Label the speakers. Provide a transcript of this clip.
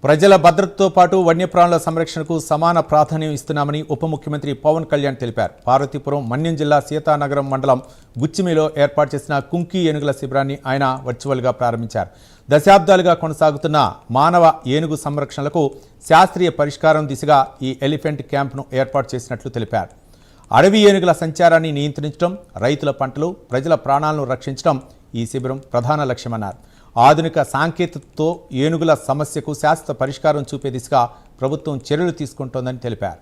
Speaker 1: ప్రజల భద్రతతో పాటు వన్యప్రాణుల సంరక్షణకు సమాన ప్రాధాన్యం ఇస్తున్నామని ఉప ముఖ్యమంత్రి పవన్ కళ్యాణ్ తెలిపారు. పార్వతీపురం మన్యం జిల్లా సీతానగరం మండలం గుచ్చిమిలో ఏర్పాటు చేసిన కుంకి ఏనుగుల శిబిరాన్ని ఆయన వర్చువల్గా ప్రారంభించారు. దశాబ్దాలుగా కొనసాగుతున్న మానవ ఏనుగు సంరక్షణలకు శాస్త్రీయ పరిష్కారం దిశగా ఈ ఎలిఫెంట్ క్యాంప్ను ఏర్పాటు చేసినట్లు తెలిపారు. అడవి ఏనుగుల సంచారాన్ని నియంత్రించడం, రైతుల పంటలు, ప్రజల ప్రాణాలను రక్షించడం ఈ శిబిరం ప్రధాన లక్ష్యమన్నారు. ఆధునిక సాంకేతికతతో ఏనుగుల సమస్యకు శాశ్వత పరిష్కారం చూపే దిశగా ప్రభుత్వం చర్యలు తీసుకుంటోందని తెలిపారు.